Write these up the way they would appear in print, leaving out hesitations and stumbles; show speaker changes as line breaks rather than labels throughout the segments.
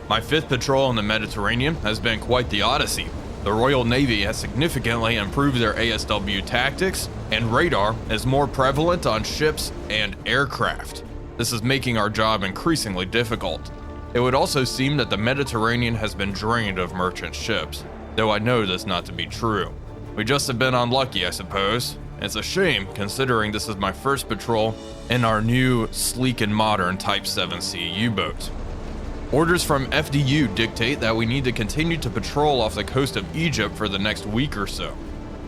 My 5th patrol in the Mediterranean has been quite the odyssey. The Royal Navy has significantly improved their ASW tactics, and radar is more prevalent on ships and aircraft. This is making our job increasingly difficult. It would also seem that the Mediterranean has been drained of merchant ships, though I know this not to be true. We just have been unlucky, I suppose. It's a shame, considering this is my first patrol in our new, sleek and modern Type 7C U-boat. Orders from FDU dictate that we need to continue to patrol off the coast of Egypt for the next week or so.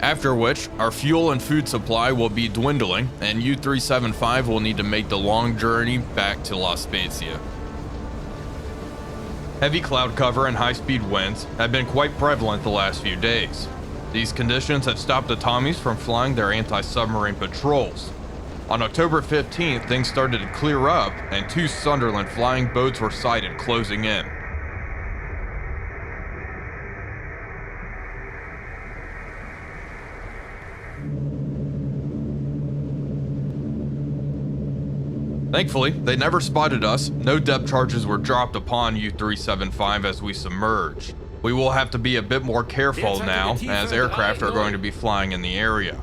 After which, our fuel and food supply will be dwindling, and U-375 will need to make the long journey back to La Spezia. Heavy cloud cover and high-speed winds have been quite prevalent the last few days. These conditions have stopped the Tommies from flying their anti-submarine patrols. On October 15th, things started to clear up, and 2 Sunderland flying boats were sighted closing in. Thankfully, they never spotted us. No depth charges were dropped upon U-375 as we submerged. We will have to be a bit more careful now, as aircraft are going to be flying in the area.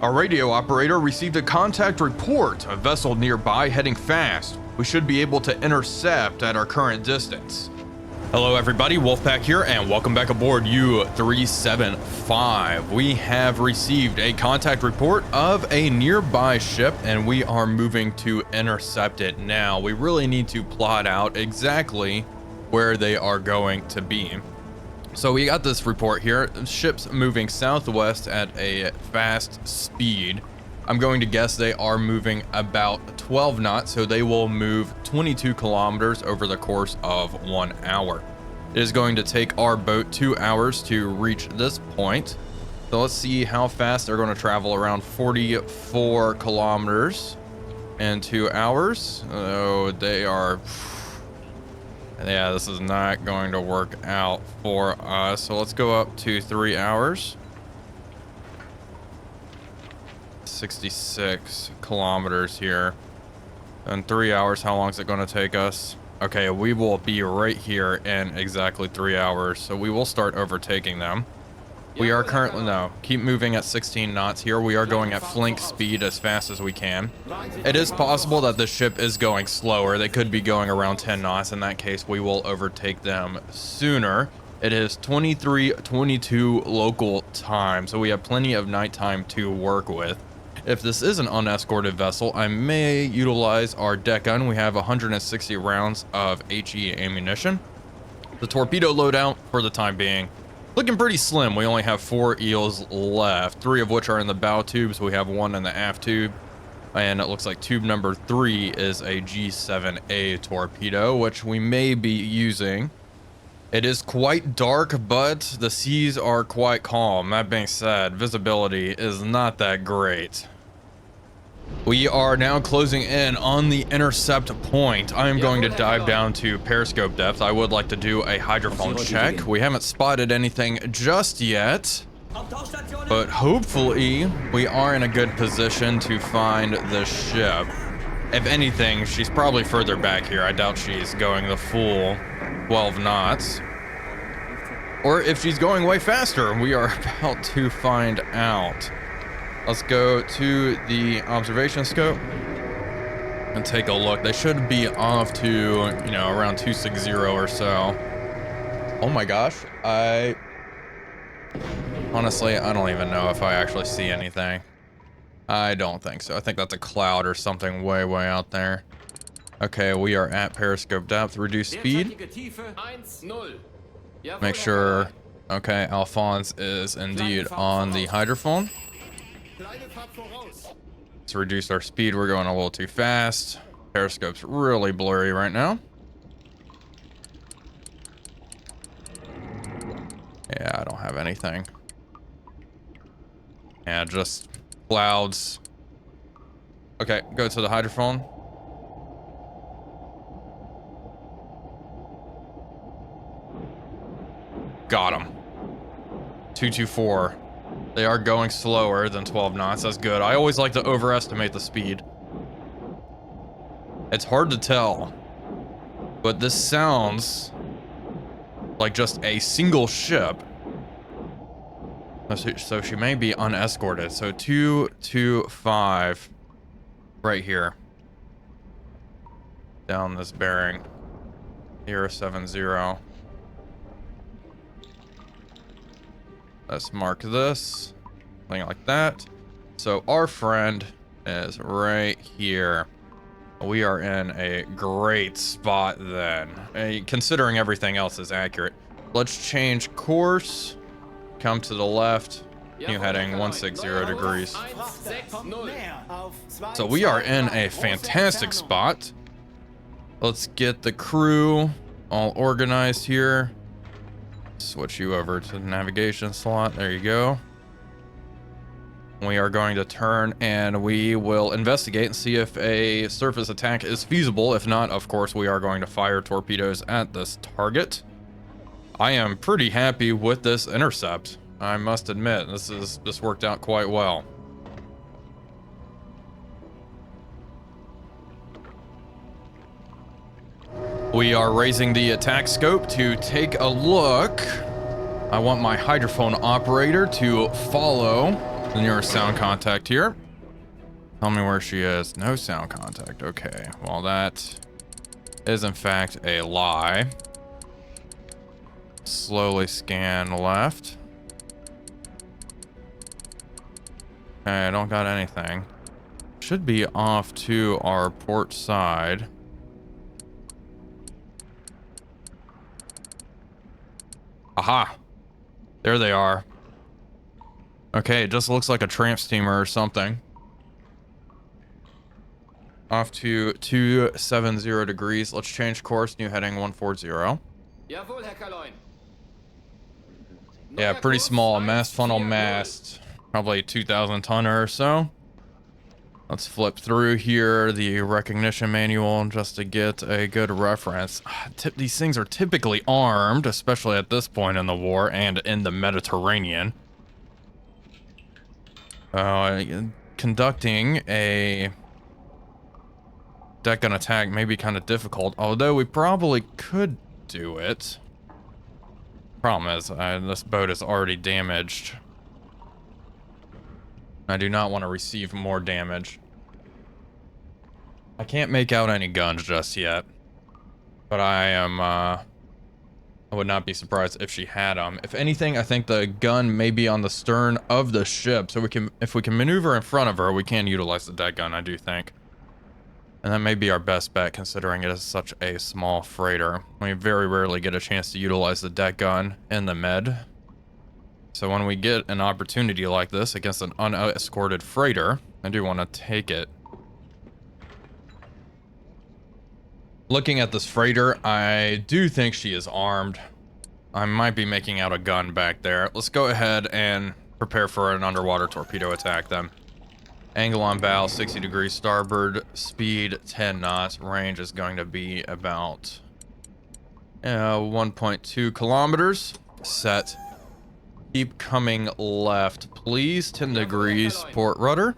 Our radio operator received a contact report, a vessel nearby heading fast. We should be able to intercept at our current distance. Hello everybody, Wolfpack here, and welcome back aboard U-375. We have received a contact report of a nearby ship, and we are moving to intercept it now. We really need to plot out exactly where they are going to be. So we got this report here. Ships moving southwest at a fast speed. I'm going to guess they are moving about 12 knots, so they will move 22 kilometers over the course of 1 hour. It is going to take our boat 2 hours to reach this point. So let's see how fast they're going to travel. Around 44 kilometers in 2 hours. Oh, they are... Yeah, this is not going to work out for us. So let's go up to 3 hours. 66 kilometers here. In 3 hours, how long is it going to take us? Okay, we will be right here in exactly 3 hours. So we will start overtaking them. We are currently, no, keep moving at 16 knots here. We are going at flank speed as fast as we can. It is possible that the ship is going slower. They could be going around 10 knots. In that case, we will overtake them sooner. It is 23:22 local time, so we have plenty of nighttime to work with. If this is an unescorted vessel, I may utilize our deck gun. We have 160 rounds of HE ammunition. The torpedo loadout, for the time being, looking pretty slim. We only have 4 eels left, 3 of which are in the bow tubes. We have 1 in the aft tube, and it looks like tube number 3 is a G7A torpedo, which we may be using. It is quite dark, but the seas are quite calm. That being said, visibility is not that great. We are now closing in on the intercept point. I am going to dive down to periscope depth. I would like to do a hydrophone check. We haven't spotted anything just yet, but hopefully we are in a good position to find the ship. If anything, she's probably further back here. I doubt she's going the full 12 knots. Or if she's going way faster, we are about to find out. Let's go to the observation scope and take a look. They should be off to, you know, around 260 or so. Oh my gosh. Honestly, I don't even know if I actually see anything. I don't think so. I think that's a cloud or something way, way out there. Okay, we are at periscope depth. Reduce speed. Make sure, okay, Alphonse is indeed on the hydrophone. Let's reduce our speed. We're going a little too fast. Periscope's really blurry right now. Yeah, I don't have anything. Yeah, just clouds. Okay, go to the hydrophone. Got him. 224. They are going slower than 12 knots. That's good. I always like to overestimate the speed. It's hard to tell, but this sounds like just a single ship. So she may be unescorted. So 225 right here. Down this bearing. 070. Let's mark this. Something like that. So our friend is right here. We are in a great spot then. Considering everything else is accurate. Let's change course. Come to the left. New heading 160 degrees. So we are in a fantastic spot. Let's get the crew all organized here. Switch you over to the navigation slot. There you go. We are going to turn and we will investigate and see if a surface attack is feasible. If not, of course, we are going to fire torpedoes at this target. I am pretty happy with this intercept. I must admit, this worked out quite well. We are raising the attack scope to take a look. I want my hydrophone operator to follow the nearest sound contact here. Tell me where she is. No sound contact. Okay. Well, that is in fact a lie. Slowly scan left. Okay, I don't got anything. Should be off to our port side. Aha. There they are. Okay, it just looks like a tramp steamer or something. Off to 270 degrees. Let's change course. New heading 140. Yeah, pretty small. Mast funnel mast. Probably 2,000 tonner or so. Let's flip through here the recognition manual just to get a good reference. These things are typically armed, especially at this point in the war and in the Mediterranean. Conducting a deck gun attack may be kind of difficult, although we probably could do it. Problem is, this boat is already damaged. I do not want to receive more damage. I can't make out any guns just yet, but I would not be surprised if she had them. If anything, I think the gun may be on the stern of the ship, so if we can maneuver in front of her, we can utilize the deck gun, I do think. And that may be our best bet, considering it is such a small freighter. We very rarely get a chance to utilize the deck gun in the Med. So when we get an opportunity like this against an unescorted freighter, I do want to take it. Looking at this freighter, I do think she is armed. I might be making out a gun back there. Let's go ahead and prepare for an underwater torpedo attack then. Angle on bow, 60 degrees starboard, speed 10 knots. Range is going to be about 1.2 kilometers. Set. Keep coming left, please. 10 degrees, port rudder.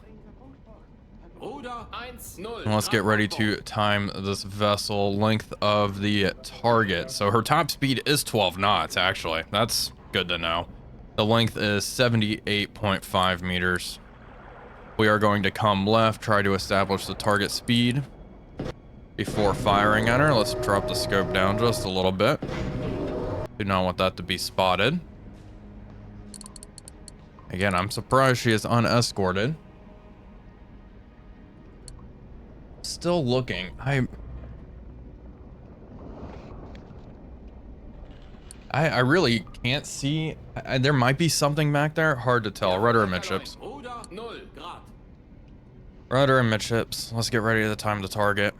And let's get ready to time this vessel length of the target. So her top speed is 12 knots, actually. That's good to know. The length is 78.5 meters. We are going to come left, try to establish the target speed before firing at her. Let's drop the scope down just a little bit. Do not want that to be spotted. Again, I'm surprised she is unescorted. Still looking. I really can't see. There might be something back there. Hard to tell. Rudder amidships. Rudder amidships. Let's get ready to time the target.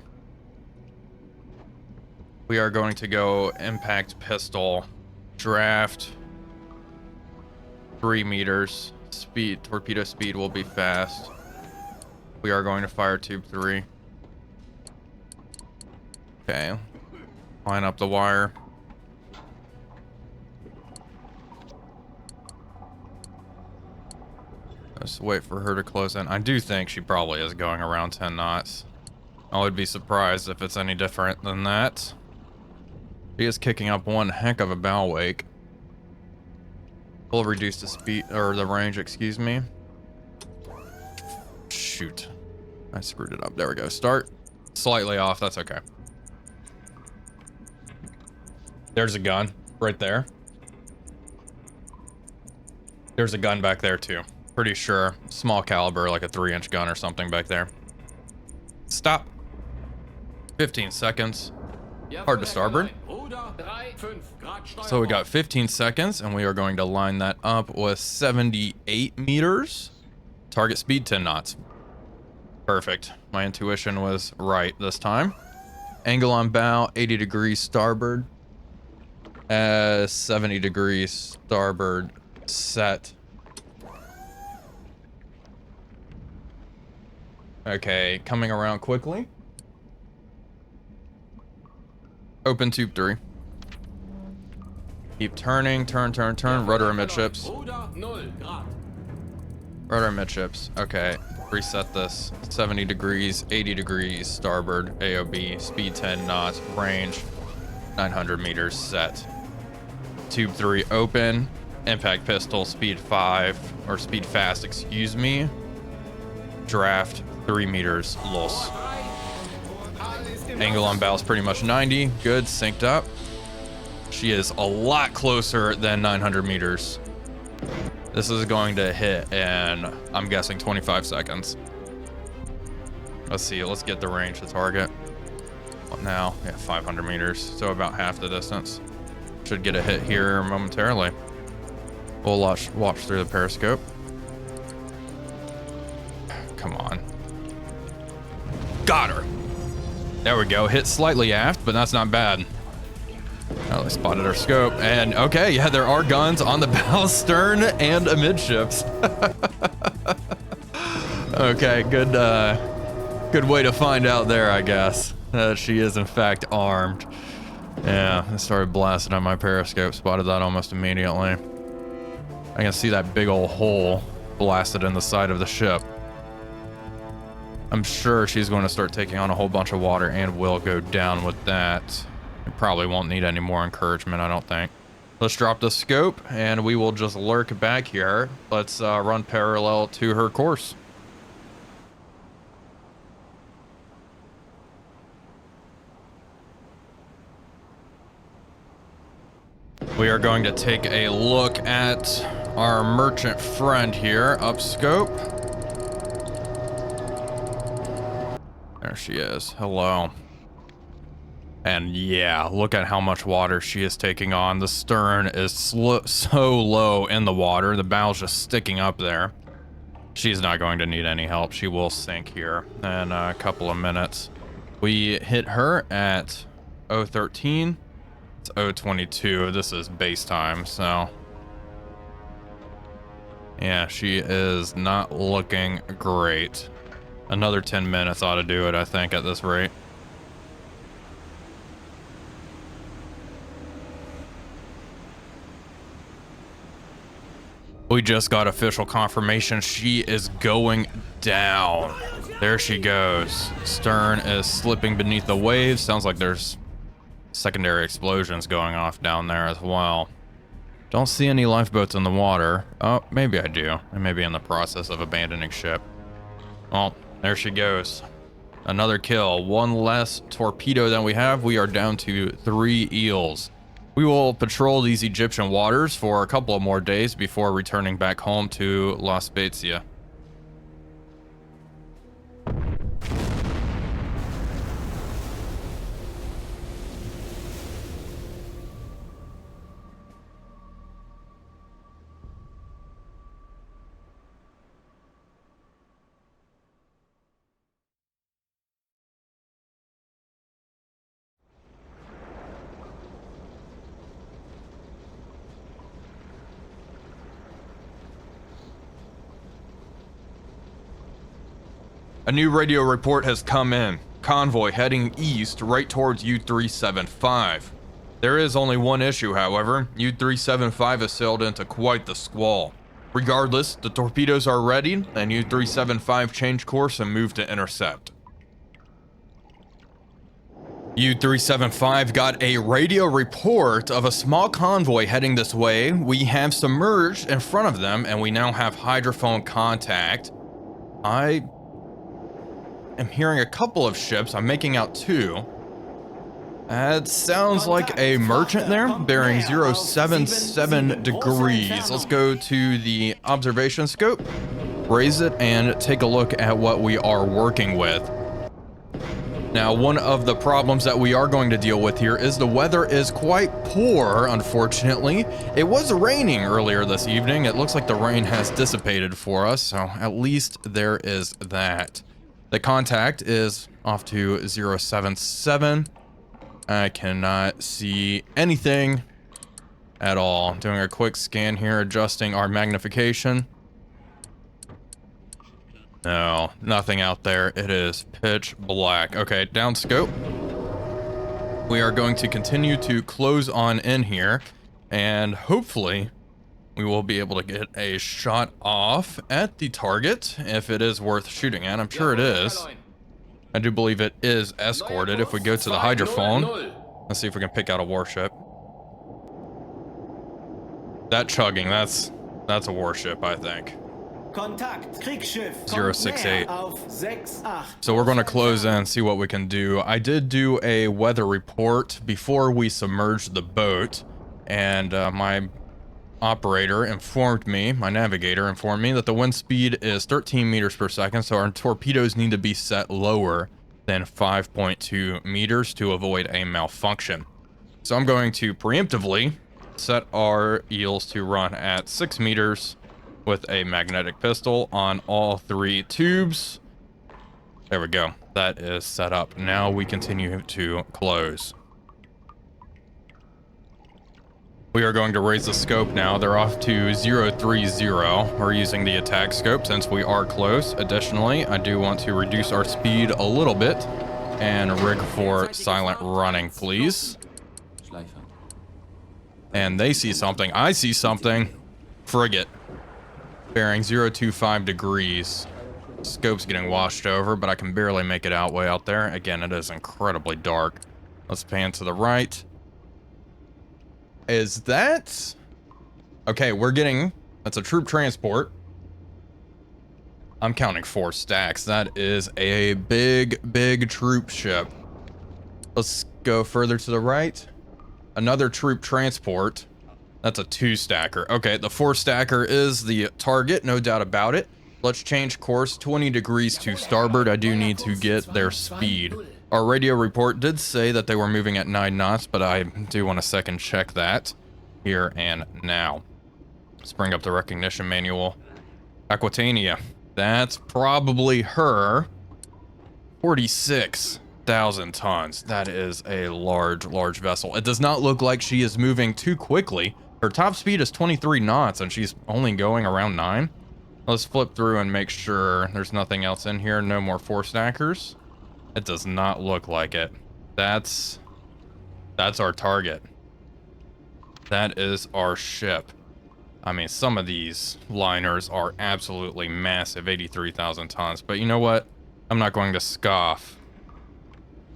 We are going to go impact pistol. Draft. 3 meters. Speed. Torpedo speed will be fast. We are going to fire tube 3. Okay. Line up the wire. Let's wait for her to close in. I do think she probably is going around 10 knots. I would be surprised if it's any different than that. She is kicking up one heck of a bow wake. We'll reduce the speed, or the range, excuse me. Shoot. I screwed it up. There we go. Start. Slightly off. That's okay. There's a gun right there. There's a gun back there too. Pretty sure. Small caliber, like a 3-inch gun or something back there. Stop. 15 seconds. Hard to starboard. So we got 15 seconds, and we are going to line that up with 78 meters. Target speed 10 knots. Perfect. My intuition was right this time. Angle on bow, 80 degrees starboard. 70 degrees starboard set. Okay, coming around quickly. Open tube 3. Keep turning, turn, rudder amidships. Rudder amidships, okay. Reset this, 70 degrees, 80 degrees, starboard, AOB, speed 10 knots, range 900 meters set. Tube 3 open, impact pistol, speed 5, or speed fast, excuse me. Draft 3 meters, los. Angle on bow is pretty much 90, good, synced up. She is a lot closer than 900 meters. This is going to hit in, I'm guessing, 25 seconds. Let's see, let's get the range to target. What now? Yeah, 500 meters, so about half the distance. Should get a hit here momentarily. We'll watch through the periscope. Come on. Got her. There we go, hit slightly aft, but that's not bad. Oh, they spotted our scope, and okay, yeah, there are guns on the bow, stern, and amidships. Okay, good way to find out there, I guess. She is in fact armed. Yeah, I started blasting on my periscope, spotted that almost immediately. I can see that big old hole blasted in the side of the ship. I'm sure she's going to start taking on a whole bunch of water and will go down with that. It probably won't need any more encouragement, I don't think. Let's drop the scope, and we will just lurk back here. Let's run parallel to her course. We are going to take a look at our merchant friend here, up scope. There she is. Hello. And yeah, look at how much water she is taking on. The stern is so low in the water. The bow's just sticking up there. She's not going to need any help. She will sink here in a couple of minutes. We hit her at 013. It's 022. This is base time, so yeah, she is not looking great. Another 10 minutes ought to do it, I think, at this rate. We just got official confirmation she is going down. There she goes. Stern is slipping beneath the waves. Sounds like there's secondary explosions going off down there as well. Don't see any lifeboats in the water. Oh, maybe I do. I may be in the process of abandoning ship. Well, there she goes. Another kill. One less torpedo than we have. We are down to 3 eels. We will patrol these Egyptian waters for a couple of more days before returning back home to La Spezia. A new radio report has come in. Convoy heading east right towards U-375. There is only one issue, however. U-375 has sailed into quite the squall. Regardless, the torpedoes are ready, and U-375 change course and move to intercept. U-375 got a radio report of a small convoy heading this way. We have submerged in front of them, and we now have hydrophone contact. I am hearing a couple of ships. I'm making out 2. That sounds like a merchant there, bearing 077 degrees. Let's go to the observation scope, raise it, and take a look at what we are working with. Now, one of the problems that we are going to deal with here is the weather is quite poor, unfortunately. It was raining earlier this evening. It looks like the rain has dissipated for us, so at least there is that. The contact is off to 077. I cannot see anything at all. Doing a quick scan here, adjusting our magnification. No, nothing out there. It is pitch black. Okay, down scope. We are going to continue to close on in here, and hopefully we will be able to get a shot off at the target if it is worth shooting at. I'm sure it is. I do believe it is escorted. If we go to the hydrophone, let's see if we can pick out a warship. That chugging, that's a warship, I think. 068. So we're going to close in and see what we can do. I did do a weather report before we submerged the boat, and my operator informed me, my navigator informed me that the wind speed is 13 meters per second, so our torpedoes need to be set lower than 5.2 meters to avoid a malfunction. So I'm going to preemptively set our eels to run at 6 meters with a magnetic pistol on all 3 tubes. There we go. That is set up. Now we continue to close. We are going to raise the scope now. They're off to 030. We're using the attack scope since we are close. Additionally, I do want to reduce our speed a little bit and rig for silent running, please. And they see something. I see something. Frigate. Bearing 025 degrees. Scope's getting washed over, but I can barely make it out way out there. Again, it is incredibly dark. Let's pan to the right. Is that... Okay, we're getting... That's a troop transport. I'm counting 4 stacks. That is a big troop ship. Let's go further to the right. Another troop transport. That's a 2-stacker. Okay, the 4-stacker is the target, no doubt about it. Let's change course 20 degrees to starboard. I do need to get their speed. Our radio report did say that they were moving at 9 knots, but I do want to second check that here and now. Let's bring up the recognition manual. Aquitania. That's probably her. 46,000 tons. That is a large vessel. It does not look like she is moving too quickly. Her top speed is 23 knots and she's only going around 9. Let's flip through and make sure there's nothing else in here. No more 4-stackers. It does not look like it. That's our target. That is our ship. I mean, some of these liners are absolutely massive, 83,000 tons. But you know what? I'm not going to scoff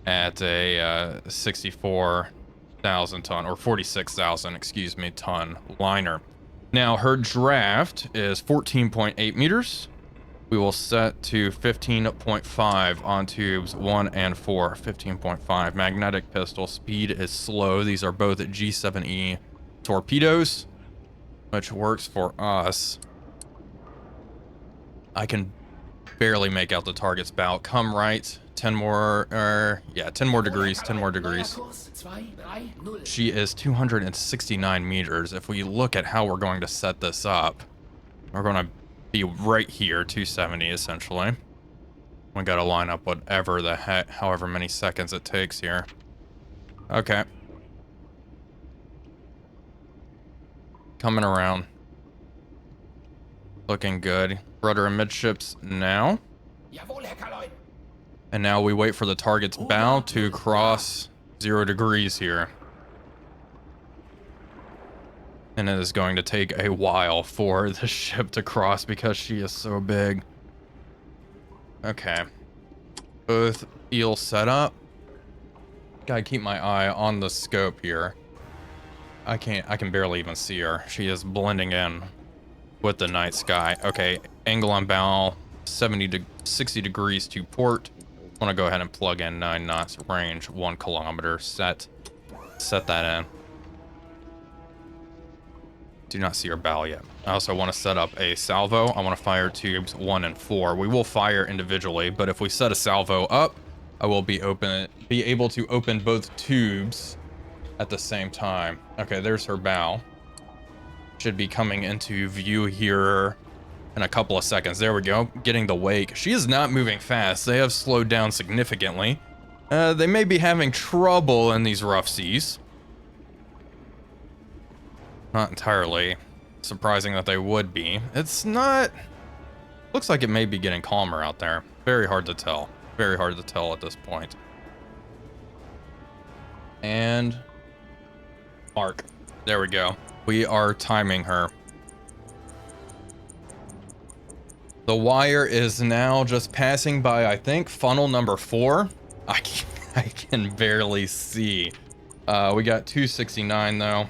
at a 64,000 ton, or 46,000, excuse me, ton liner. Now, her draft is 14.8 meters. We will set to 15.5 on tubes 1 and 4. 15.5. Magnetic pistol. Speed is slow. These are both G7E torpedoes, which works for us. I can barely make out the target's bow. Come right. 10 more, 10 more degrees. 10 more degrees. She is 269 meters. If we look at how we're going to set this up, we're going to be right here, 270 essentially. We got to line up whatever the heck, however many seconds it takes here. Okay. Coming around. Looking good. Rudder amidships now. And now we wait for the target's bow to cross 0 degrees here. And it is going to take a while for the ship to cross because she is so big. Okay. Both eels set up. Gotta keep my eye on the scope here. I can barely even see her. She is blending in with the night sky. Okay, angle on bow, 60 degrees to port. I want to go ahead and plug in 9 knots, range 1 kilometer. Set that in. Do not see her bow yet. I also want to set up a salvo. I want to fire tubes 1 and 4. We will fire individually, but if we set a salvo up, I will be able to open both tubes at the same time. Okay, there's her bow. Should be coming into view here in a couple of seconds. There we go, getting the wake. She is not moving fast. They have slowed down significantly. They may be having trouble in these rough seas. Not entirely surprising that they would be. It's not... Looks like it may be getting calmer out there. Very hard to tell. Very hard to tell at this point. And... mark. There we go. We are timing her. The wire is now just passing by, I think, funnel number 4. I can barely see. We got 269 though.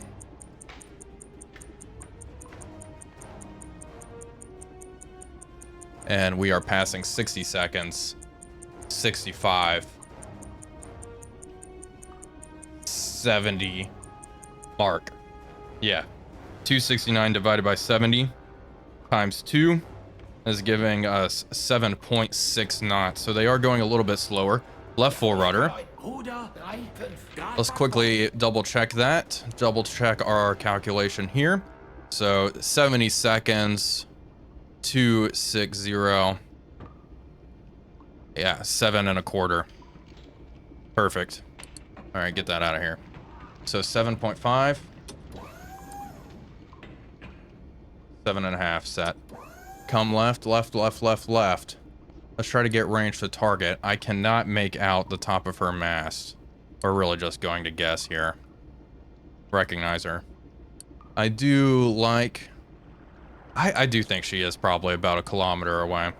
And we are passing 60 seconds. 65. 70. Mark. Yeah. 269 divided by 70 times 2 is giving us 7.6 knots. So they are going a little bit slower. Left full rudder. Let's quickly double check that. Double check our calculation here. So 70 seconds. 260. Yeah, 7 1/4. Perfect. All right, get that out of here. So 7.5. 7.5 set. Come left, left, left, left, left. Let's try to get range to target. I cannot make out the top of her mast. We're really just going to guess here. Recognize her. I do like... I do think she is probably about 1 kilometer away.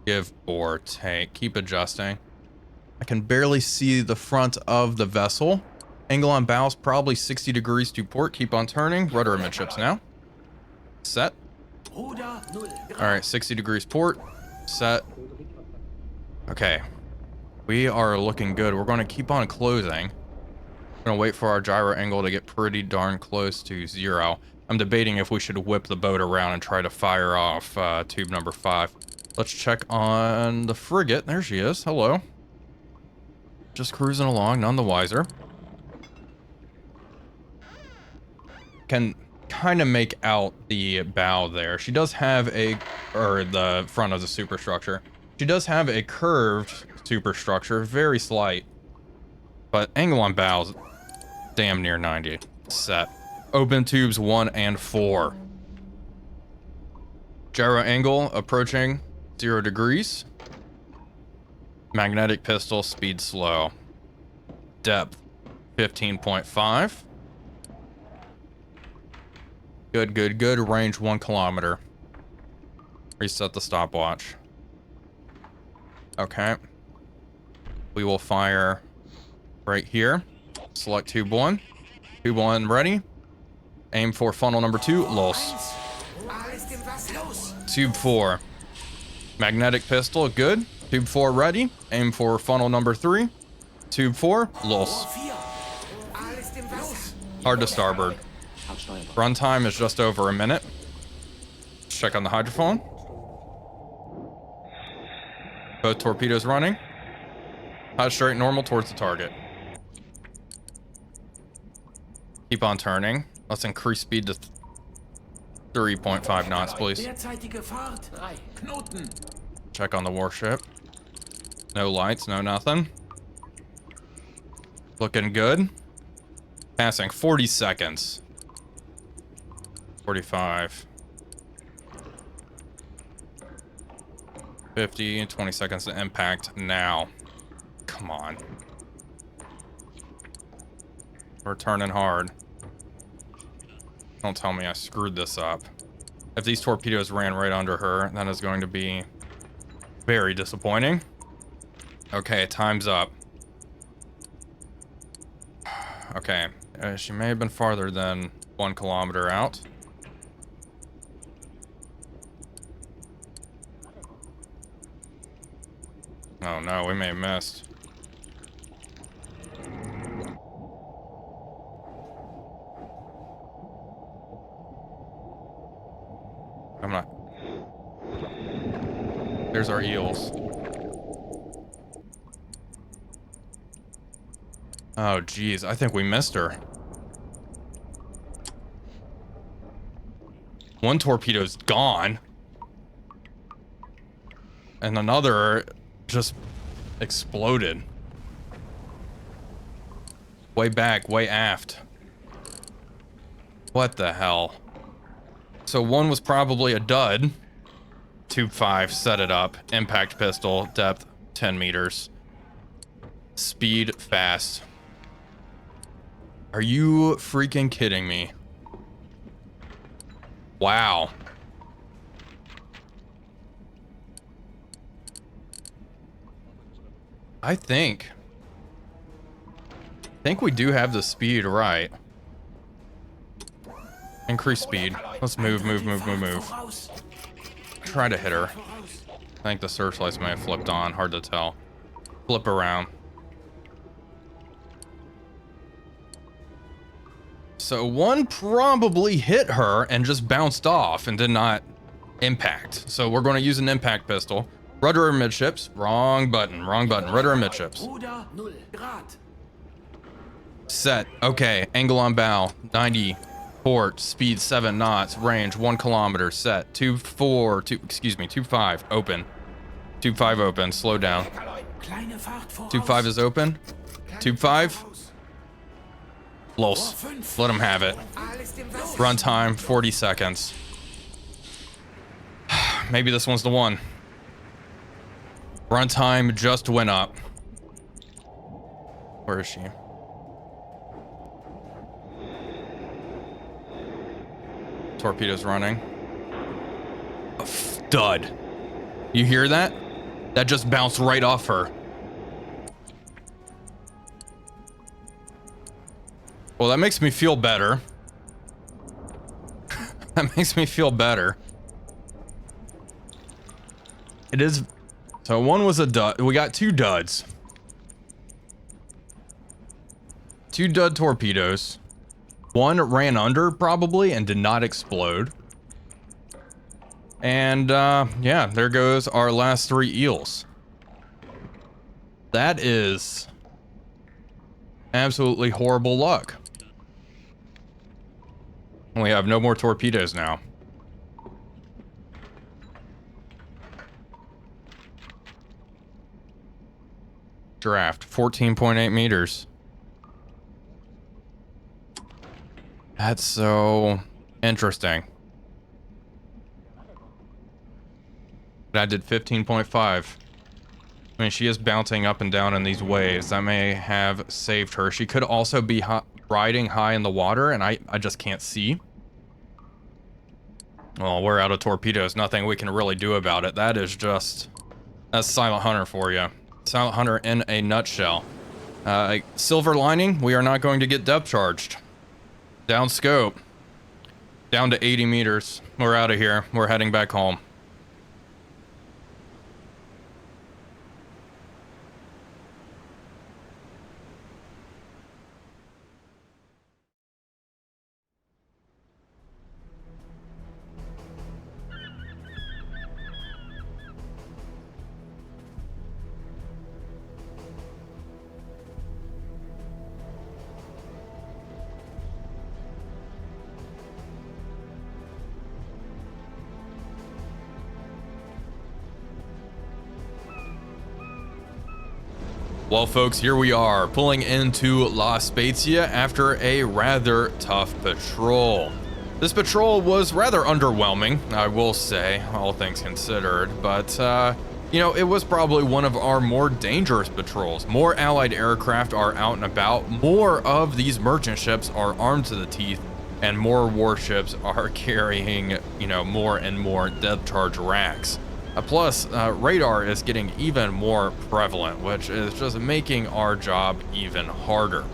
Give or take. Keep adjusting. I can barely see the front of the vessel. Angle on bows probably 60 degrees to port. Keep on turning. Rudder amidships now. Set. Alright, 60 degrees port. Set. Okay. We are looking good. We're going to keep on closing. I'm going to wait for our gyro angle to get pretty darn close to 0. I'm debating if we should whip the boat around and try to fire off tube number 5. Let's check on the frigate. There she is. Hello. Just cruising along, none the wiser. Can kind of make out the bow there. She does have or the front of the superstructure. She does have a curved superstructure, very slight. But angle on bows, damn near 90. Set. Open tubes 1 and 4. Gyro angle approaching 0 degrees. Magnetic pistol, speed slow. Depth 15.5. Good, good, good. Range 1 kilometer. Reset the stopwatch. Okay. We will fire right here. Select tube 1. Tube 1 ready. Aim for funnel number 2. Los. Tube 4. Magnetic pistol. Good. Tube 4 ready. Aim for funnel number 3. Tube 4. Los. Hard to starboard. Runtime is just over a minute. Let's check on the hydrophone. Both torpedoes running. Hot straight normal towards the target. Keep on turning. Let's increase speed to 3.5 knots, please. Check on the warship. No lights, no nothing. Looking good. Passing 40 seconds. 45. 50, 20 seconds to impact now. Come on. We're turning hard. Don't tell me I screwed this up. If these torpedoes ran right under her, that is going to be very disappointing. Okay, time's up. Okay, she may have been farther than 1 kilometer out. Oh no, we may have missed. I'm not. There's our eels. Oh geez, I think we missed her. One torpedo's gone. And another just exploded. Way back, way aft. What the hell? So one was probably a dud. Tube 5, set it up. Impact pistol, depth 10 meters. Speed fast. Are you freaking kidding me? Wow. I think we do have the speed right. Increase speed. Let's move. Try to hit her. I think the searchlights may have flipped on. Hard to tell. Flip around. So one probably hit her and just bounced off and did not impact. So we're going to use an impact pistol. Rudder or midships. Wrong button. Rudder or midships. Set. Okay. Angle on bow. 90. Port. Speed 7 knots. Range 1 kilometer. Set. Tube 5. Open. Tube 5 open. Slow down. Tube 5 is open. Tube 5. Los. Let him have it. Run time 40 seconds. Maybe this one's the one. Run time just went up. Where is she? Torpedoes running. A stud. You hear that? That just bounced right off her. Well, that makes me feel better. That makes me feel better. It is. So one was a dud. We got 2 duds. 2 dud torpedoes. One ran under probably and did not explode. And yeah, there goes our last 3 eels. That is absolutely horrible luck. We have no more torpedoes now. Draft 14.8 meters. That's so interesting. I did 15.5. I mean, she is bouncing up and down in these waves. That may have saved her. She could also be riding high in the water, and I just can't see. Well, we're out of torpedoes. Nothing we can really do about it. That is just... That's Silent Hunter for you. Silent Hunter in a nutshell. Silver lining, we are not going to get depth charged. Down scope. Down to 80 meters. We're out of here. We're heading back home. Well, folks, here we are, pulling into La Spezia after a rather tough patrol. This patrol was rather underwhelming, I will say, all things considered, but You know, it was probably one of our more dangerous patrols. More Allied aircraft are out and about, more of these merchant ships are armed to the teeth, and more warships are carrying, you know, more and more depth charge racks. Plus, radar is getting even more prevalent, which is just making our job even harder.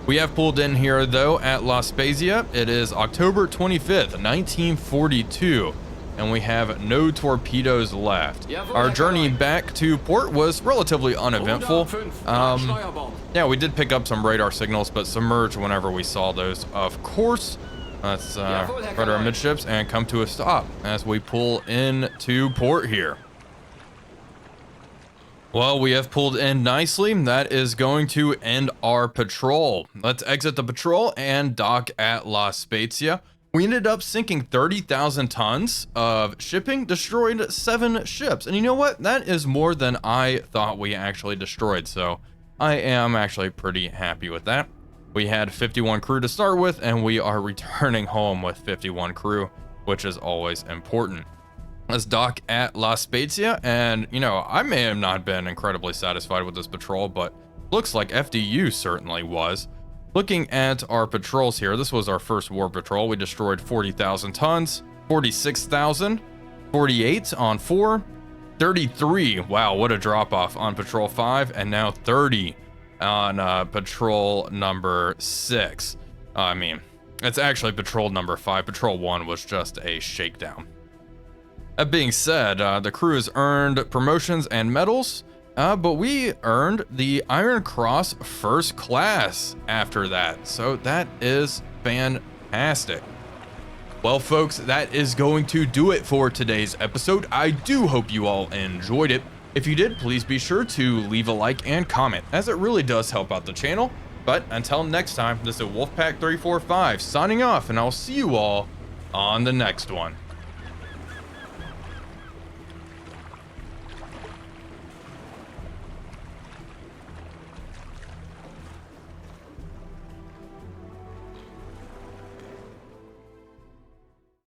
We have pulled in here, though, at La Spezia. It is October 25th, 1942. And we have no torpedoes left. Our journey back to port was relatively uneventful. Yeah, we did pick up some radar signals, but submerged whenever we saw those. Of course, let's spread our midships and come to a stop as we pull into port here. Well, we have pulled in nicely. That is going to end our patrol. Let's exit the patrol and dock at La Spezia. We ended up sinking 30,000 tons of shipping, destroyed 7 ships. And you know what? That is more than I thought we actually destroyed. So I am actually pretty happy with that. We had 51 crew to start with, and we are returning home with 51 crew, which is always important. Let's dock at La Spezia. And, you know, I may have not been incredibly satisfied with this patrol, but looks like FDU certainly was. Looking at our patrols here, this was our first war patrol. We destroyed 40,000 tons, 46,000, 48 on 4, 33. Wow, what a drop off on patrol 5, and now 30 on patrol number 6. I mean, it's actually patrol number 5. Patrol 1 was just a shakedown. That being said, the crew has earned promotions and medals. But we earned the Iron Cross First Class after that, so that is fantastic. Well, folks, that is going to do it for today's episode. I do hope you all enjoyed it. If you did, please be sure to leave a like and comment, as it really does help out the channel. But until next time, this is Wolfpack345 signing off, and I'll see you all on the next one.